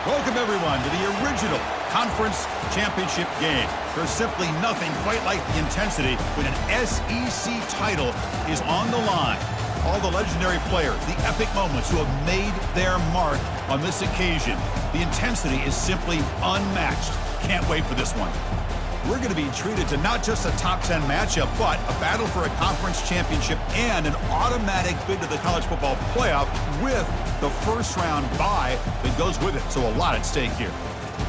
Welcome, everyone, to the original conference championship game. There's simply nothing quite like the intensity when an SEC title is on the line. All the legendary players, the epic moments who have made their mark on this occasion. The intensity is simply unmatched. Can't wait for this one. We're going to be treated to not just a top 10 matchup, but a battle for a conference championship and an automatic bid to the college football playoff with the first round bye that goes with it. So a lot at stake here,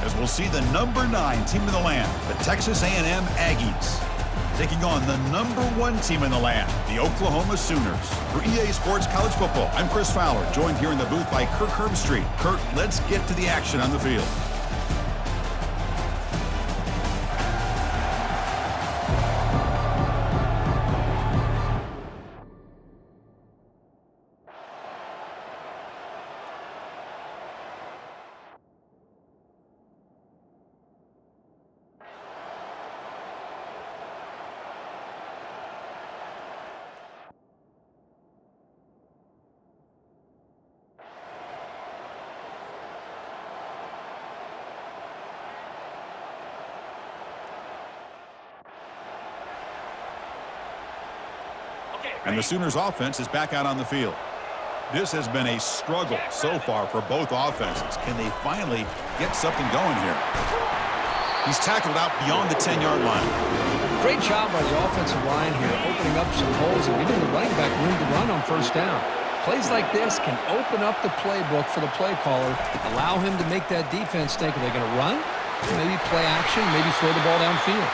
as we'll see the number 9 team in the land, the Texas A&M Aggies, taking on the number 1 team in the land, the Oklahoma Sooners. For EA Sports College Football, I'm Chris Fowler, joined here in the booth by Kirk Herbstreit. Kirk, let's get to the action on the field. And the Sooners offense is back out on the field. This has been a struggle so far for both offenses. Can they finally get something going here? He's tackled out beyond the 10-yard line. Great job by the offensive line here, opening up some holes and giving the running back room to run on first down. Plays like this can open up the playbook for the play caller, allow him to make that defense think, are they going to run? Maybe play action, maybe throw the ball downfield.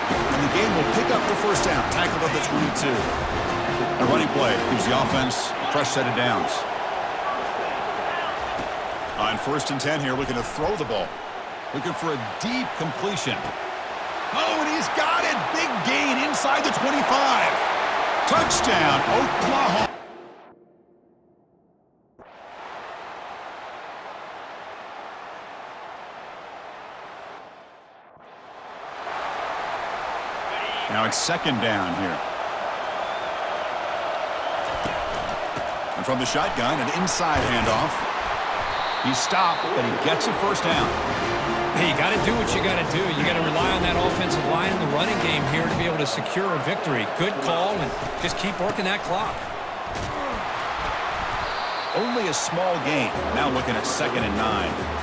And the game will pick up the first down, tackled at the 22. A running play gives the offense a fresh set of downs. On 1st and 10 here, looking to throw the ball. Looking for a deep completion. Oh, and he's got it. Big gain inside the 25. Touchdown, Oklahoma. Now it's 2nd down here. And from the shotgun, an inside handoff. He's stopped, but he gets a first down. Hey, you got to do what you got to do. You got to rely on that offensive line in the running game here to be able to secure a victory. Good call, and just keep working that clock. Only a small gain. Now looking at 2nd and 9.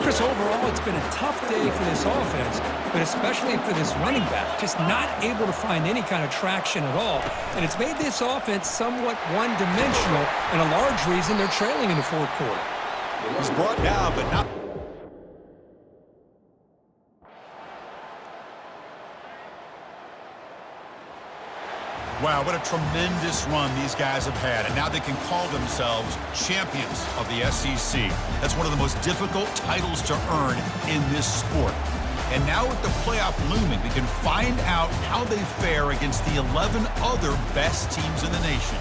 Chris, overall, it's been a tough day for this offense, but especially for this running back, just not able to find any kind of traction at all. And it's made this offense somewhat one-dimensional, and a large reason they're trailing in the 4th quarter. He's brought down, but not. Wow, what a tremendous run these guys have had, and now they can call themselves champions of the SEC. That's one of the most difficult titles to earn in this sport. And now with the playoff looming, we can find out how they fare against the 11 other best teams in the nation.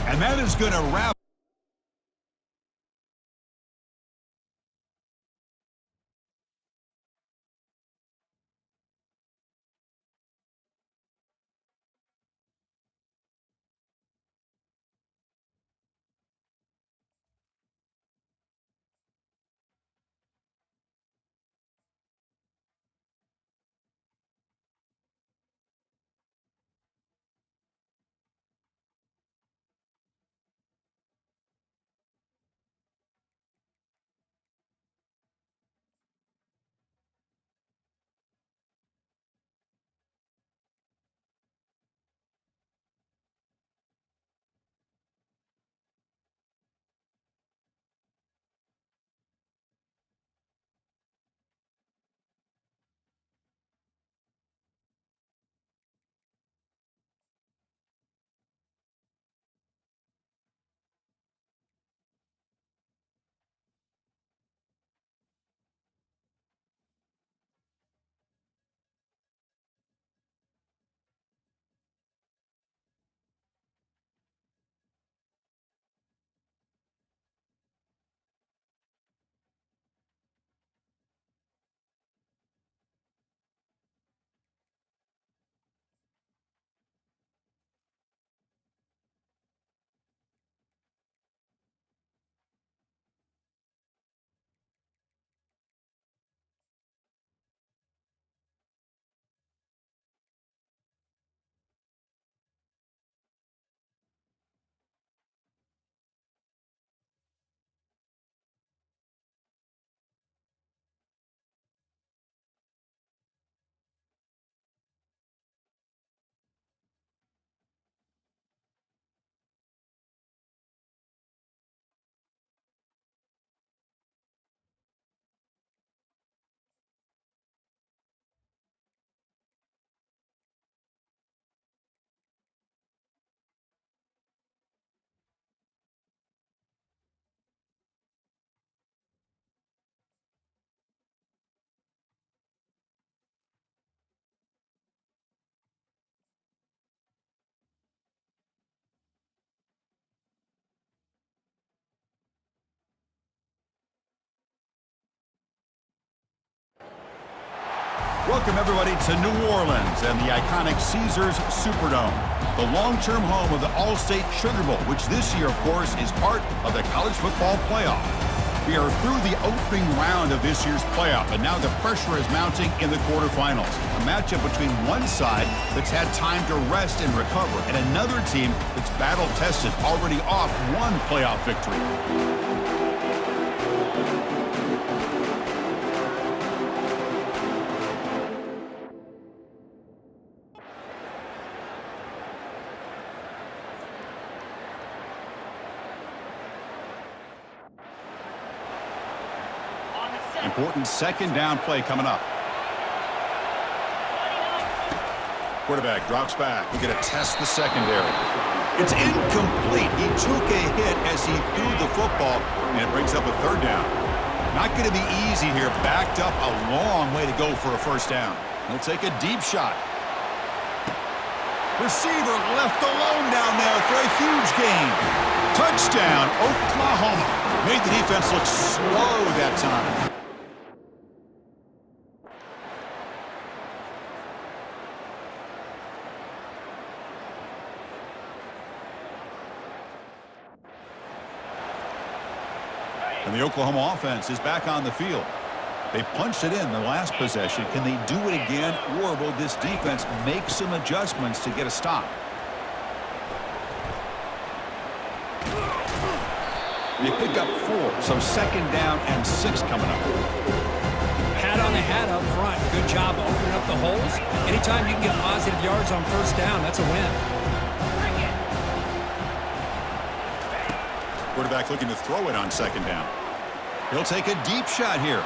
And that is going to wrap Welcome, everybody, to New Orleans and the iconic Caesars Superdome, the long-term home of the All-State Sugar Bowl, which this year, of course, is part of the college football playoff. We are through the opening round of this year's playoff, and now the pressure is mounting in the quarterfinals. A matchup between one side that's had time to rest and recover, and another team that's battle-tested, already off one playoff victory. Important second down play coming up. Quarterback drops back. We're going to test the secondary. It's incomplete. He took a hit as he threw the football, and it brings up a third down. Not going to be easy here. Backed up a long way to go for a first down. He'll take a deep shot. Receiver left alone down there for a huge gain. Touchdown, Oklahoma. Made the defense look slow that time. And the Oklahoma offense is back on the field. They punched it in the last possession. Can they do it again, or will this defense make some adjustments to get a stop? They pick up 4, so second down and 6 coming up. Hat on the hat up front. Good job opening up the holes. Anytime you can get positive yards on first down, that's a win. Quarterback looking to throw it on second down. He'll take a deep shot here.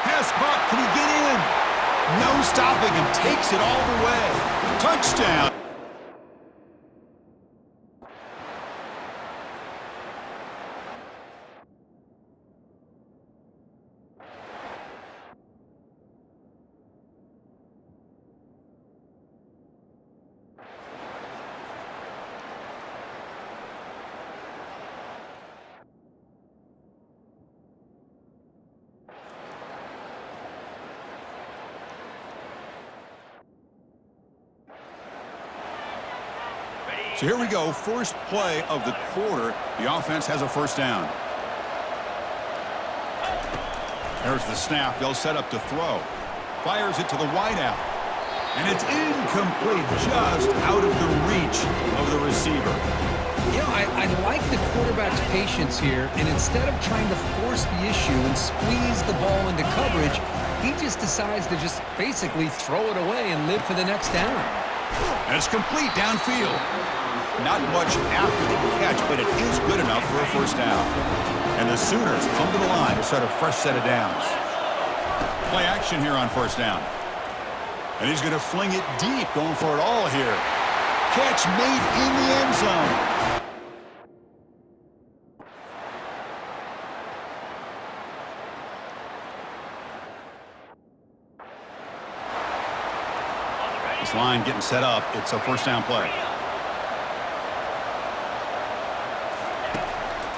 Pass caught. Can he get in? No stopping him. Takes it all the way. Touchdown. So here we go, first play of the quarter. The offense has a first down. There's the snap. They'll set up to throw. Fires it to the wideout. And it's incomplete, just out of the reach of the receiver. You know, I like the quarterback's patience here, and instead of trying to force the issue and squeeze the ball into coverage, he just decides to just basically throw it away and live for the next down. And it's complete downfield. Not much after the catch, but it is good enough for a first down. And the Sooners come to the line to start a fresh set of downs. Play action here on first down. And he's going to fling it deep, going for it all here. Catch made in the end zone. This line getting set up. It's a first down play.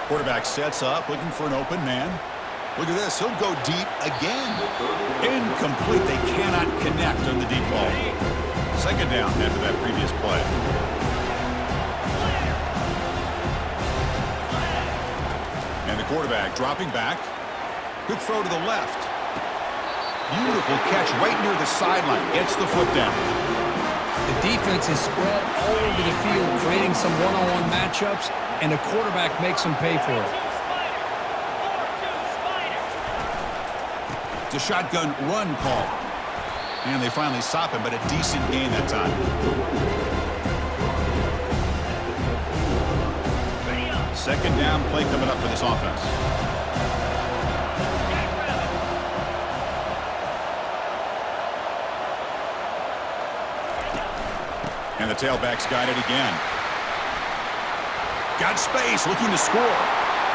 Quarterback sets up, looking for an open man. Look at this. He'll go deep again. Incomplete. They cannot connect on the deep ball. Second down after that previous play. And the quarterback dropping back. Good throw to the left. Beautiful catch right near the sideline. Gets the foot down. The defense is spread all over the field, creating some one-on-one matchups, and the quarterback makes them pay for it. It's a shotgun run call. And they finally stop him, but a decent gain that time. Second down play coming up for this offense. And the tailback's got it again. Got space, looking to score.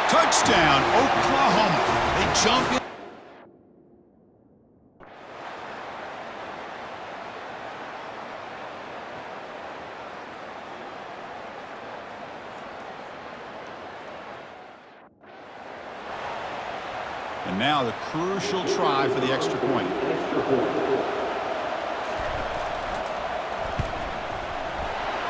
Touchdown, Oklahoma. They jump in. And now the crucial try for the extra point.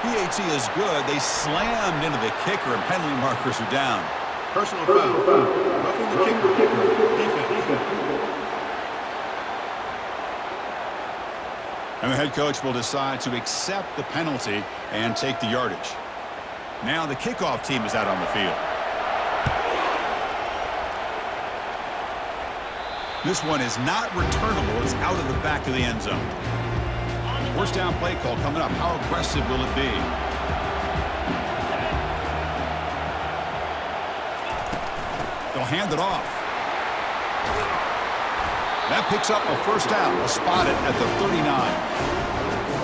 PAT is good. They slammed into the kicker, and penalty markers are down. Personal foul. Roughing the kicker. Defense. And the head coach will decide to accept the penalty and take the yardage. Now the kickoff team is out on the field. This one is not returnable. It's out of the back of the end zone. First down play call coming up. How aggressive will it be? They'll hand it off. That picks up a first down. They'll spot it at the 39.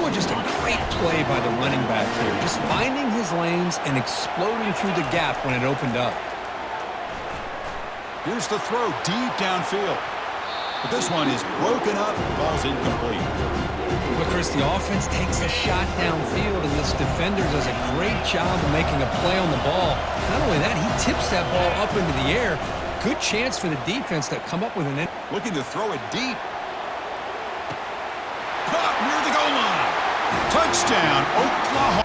Boy, just a great play by the running back here. Just finding his lanes and exploding through the gap when it opened up. Here's the throw deep downfield. But this one is broken up and falls incomplete. But Chris, the offense takes a shot downfield, and this defender does a great job of making a play on the ball. Not only that, he tips that ball up into the air. Good chance for the defense to come up with an... Looking to throw it deep. Caught near the goal line. Touchdown, Oklahoma.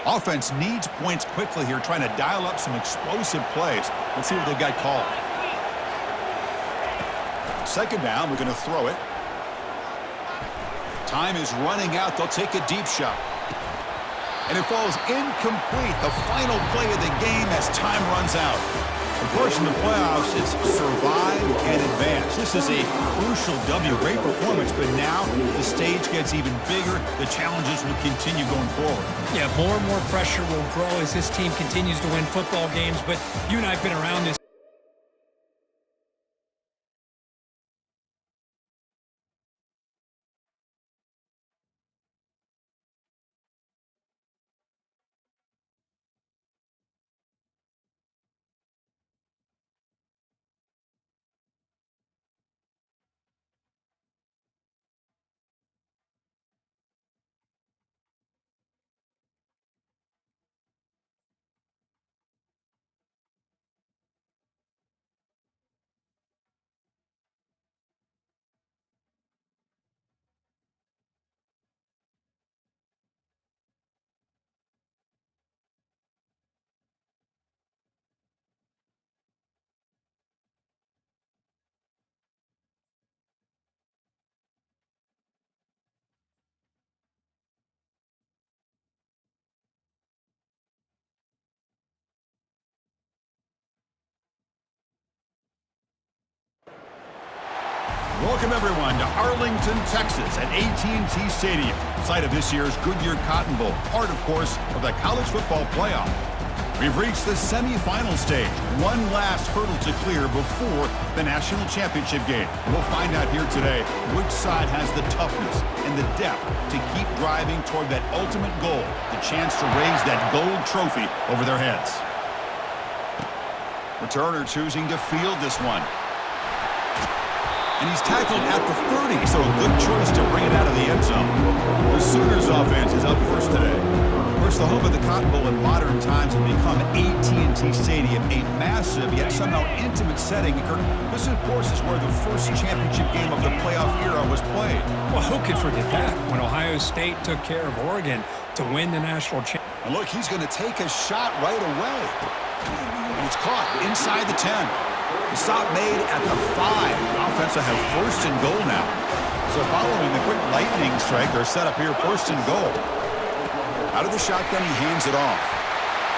Offense needs points quickly here, trying to dial up some explosive plays. Let's see what they've got called. Second down, we're going to throw it. Time is running out. They'll take a deep shot. And it falls incomplete. The final play of the game as time runs out. Of course, in the playoffs, it's survive and advance. This is a crucial W. Great performance, but now the stage gets even bigger. The challenges will continue going forward. Yeah, more and more pressure will grow as this team continues to win football games, but you and I have been around this. Welcome, everyone, to Arlington, Texas at AT&T Stadium, site of this year's Goodyear Cotton Bowl, part, of course, of the college football playoff. We've reached the semifinal stage, one last hurdle to clear before the national championship game. We'll find out here today which side has the toughness and the depth to keep driving toward that ultimate goal, the chance to raise that gold trophy over their heads. Returner choosing to field this one. And he's tackled at the 30, so a good choice to bring it out of the end zone. The Sooners offense is up first today. Of course, the home of the Cotton Bowl in modern times has become AT&T Stadium, a massive yet somehow intimate setting. This, of course, is where the first championship game of the playoff era was played. Well, who could forget that when Ohio State took care of Oregon to win the national championship? And look, he's going to take a shot right away. And it's caught inside the 10. The stop made at the 5. The offense will have first and goal now. So following the quick lightning strike, they're set up here first and goal. Out of the shotgun, he hands it off.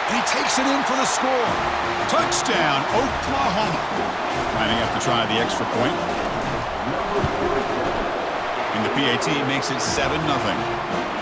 And he takes it in for the score. Touchdown, Oklahoma. Lining up to try the extra point. And the PAT makes it 7-0.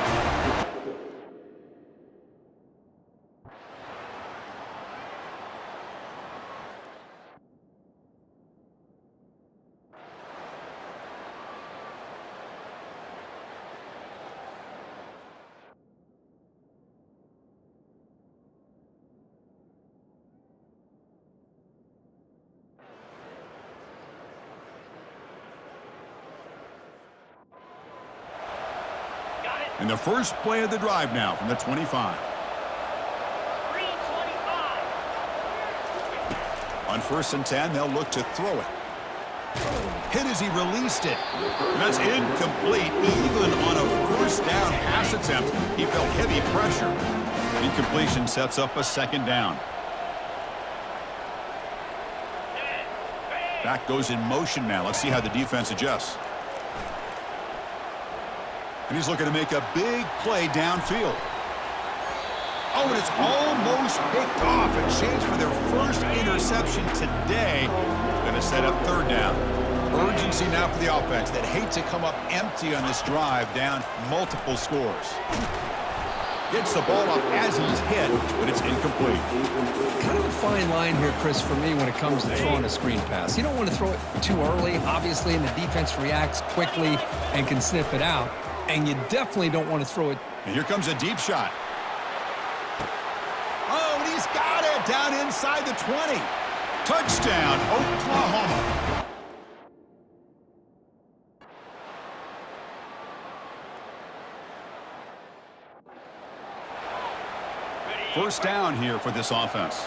And the first play of the drive now from the 25. On 1st and 10, they'll look to throw it. Hit as he released it. And that's incomplete. Even on a first down pass attempt, he felt heavy pressure. Incompletion sets up a 2nd down. Back goes in motion now. Let's see how the defense adjusts. And he's looking to make a big play downfield. Oh, and it's almost picked off. A chance for their first interception today. Going to set up 3rd down. Urgency now for the offense that hate to come up empty on this drive, down multiple scores. Gets the ball off as he's hit, but it's incomplete. Kind of a fine line here, Chris, for me when it comes to throwing a screen pass. You don't want to throw it too early, obviously, and the defense reacts quickly and can sniff it out. And you definitely don't want to throw it. And here comes a deep shot. Oh, and he's got it down inside the 20. Touchdown, Oklahoma. First down here for this offense.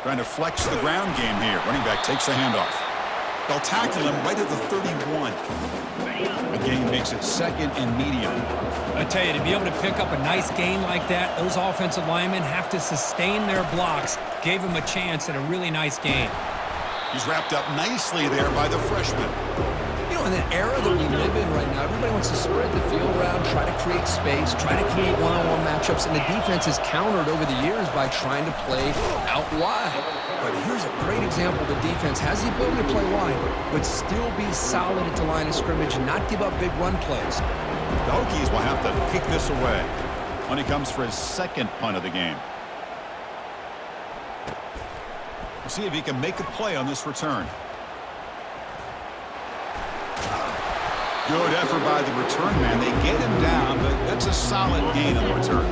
Trying to flex the ground game here. Running back takes the handoff. They'll tackle him right at the 31. The game makes it 2nd and medium. I tell you, to be able to pick up a nice gain like that, those offensive linemen have to sustain their blocks. Gave him a chance at a really nice gain. He's wrapped up nicely there by the freshman. You know, in the era that we live in right now, everybody wants to spread the field around, try to create space, try to create one-on-one matchups, and the defense has countered over the years by trying to play out wide. But here's a great example. The defense has the ability to play wide, but still be solid at the line of scrimmage and not give up big run plays. The Hokies will have to kick this away when he comes for his 2nd punt of the game. We'll see if he can make a play on this return. Good effort by the return man. They get him down, but that's a solid gain on the return.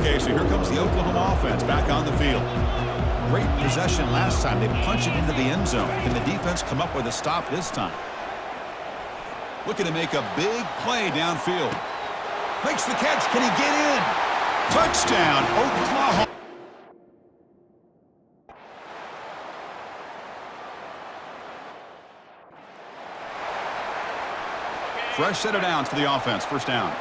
Okay, so here comes the Oklahoma offense back on the field. Great possession last time. They punch it into the end zone. Can the defense come up with a stop this time? Looking to make a big play downfield. Makes the catch. Can he get in? Touchdown, Oklahoma. Fresh set of downs for the offense. First down.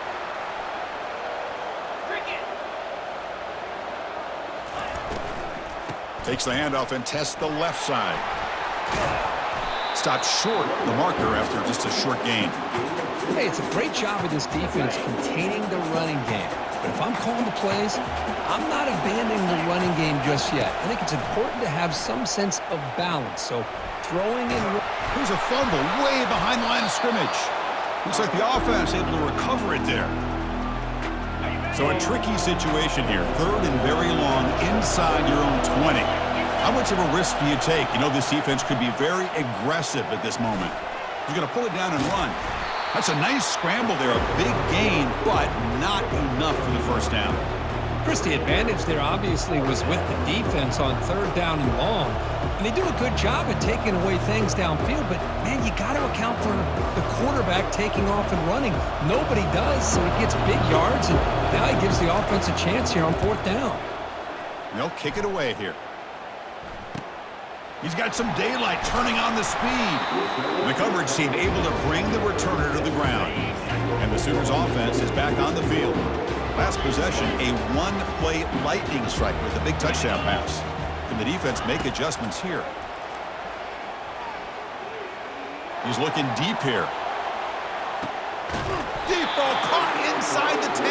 Takes the handoff and tests the left side. Stopped short the marker after just a short gain. Hey, it's a great job of this defense containing the running game. But if I'm calling the plays, I'm not abandoning the running game just yet. I think it's important to have some sense of balance. So throwing in... Here's a fumble way behind the line of scrimmage. Looks like the offense able to recover it there. So a tricky situation here. 3rd and very long inside your own 20. How much of a risk do you take? You know this defense could be very aggressive at this moment. He's going to pull it down and run. That's a nice scramble there. A big gain, but not enough for the first down. Chris, the advantage there obviously was with the defense on 3rd down and long. And they do a good job at taking away things downfield, but, man, you got to account for the quarterback taking off and running. Nobody does, so he gets big yards, and now he gives the offense a chance here on 4th down. They'll kick it away here. He's got some daylight turning on the speed. The coverage team able to bring the returner to the ground. And the Sooners offense is back on the field. Last possession, a one-play lightning strike with a big touchdown pass. Can the defense make adjustments here? He's looking deep here. Deep ball caught inside the 10.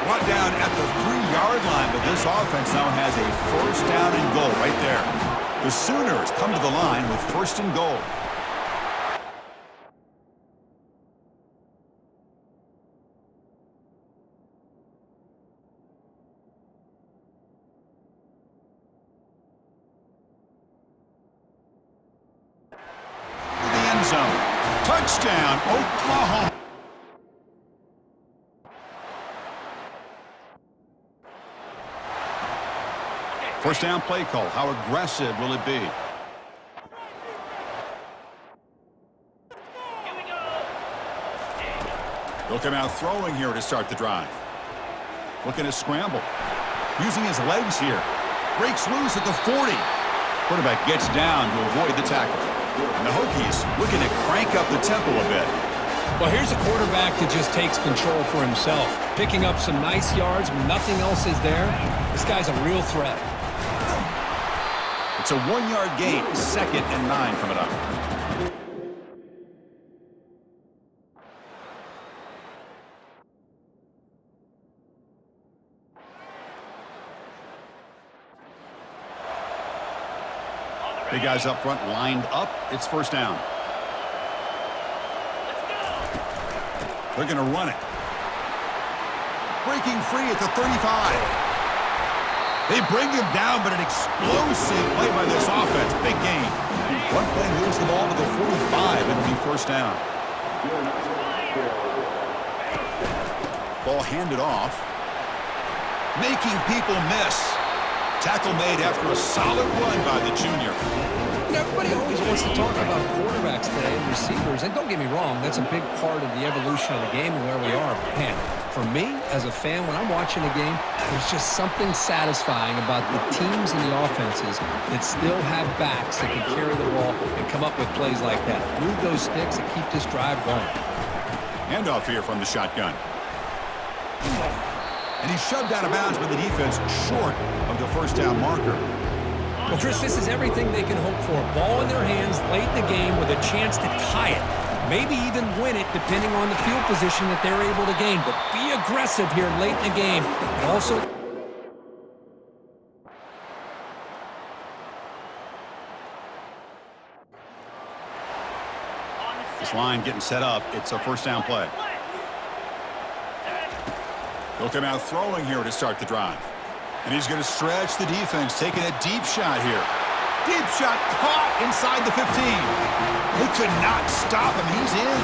Brought down at the 3-yard line, but this offense now has a first down and goal right there. The Sooners come to the line with 1st and goal. Touchdown, Oklahoma. First down play call. How aggressive will it be? He'll come out throwing here to start the drive. Looking to scramble. Using his legs here. Breaks loose at the 40. Quarterback gets down to avoid the tackle. And the Hokies looking to crank up the tempo a bit. Well, here's a quarterback that just takes control for himself. Picking up some nice yards when nothing else is there. This guy's a real threat. It's a 1-yard gain. 2nd and 9 coming up. Big guys up front lined up. It's 1st down. They're going to run it. Breaking free at the 35. They bring him down, but an explosive play by this offense. Big gain. One play moves the ball to the 45. It'll be 1st down. Ball handed off. Making people miss. Tackle made after a solid run by the junior. You know, everybody always wants to talk about quarterbacks today and receivers, and don't get me wrong, that's a big part of the evolution of the game and where we are. Man, for me, as a fan, when I'm watching a game, there's just something satisfying about the teams and the offenses that still have backs that can carry the ball and come up with plays like that. Move those sticks and keep this drive going. Handoff here from the shotgun. And he's shoved out of bounds by the defense short of the 1st down marker. Well, Chris, this is everything they can hope for. Ball in their hands late in the game with a chance to tie it. Maybe even win it depending on the field position that they're able to gain. But be aggressive here late in the game. And also... This line getting set up. It's a 1st down play. He'll come out throwing here to start the drive. And he's going to stretch the defense, taking a deep shot here. Deep shot caught inside the 15. They could not stop him. He's in.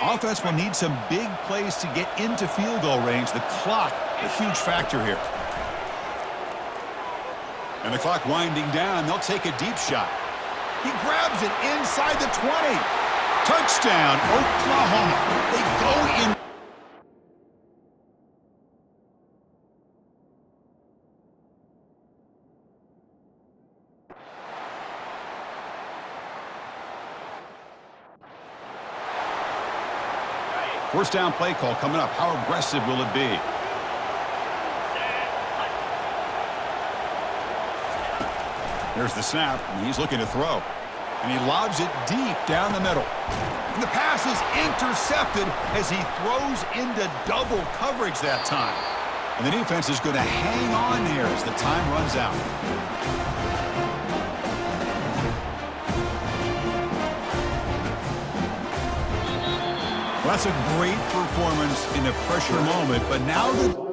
Offense will need some big plays to get into field goal range. The clock, a huge factor here. And the clock winding down. They'll take a deep shot. He grabs it inside the 20. Touchdown, Oklahoma. They go in. First down play call coming up. How aggressive will it be? There's the snap, and he's looking to throw. And he lobs it deep down the middle. And the pass is intercepted as he throws into double coverage that time. And the defense is going to hang on here as the time runs out. Well, that's a great performance in a pressure moment, but now the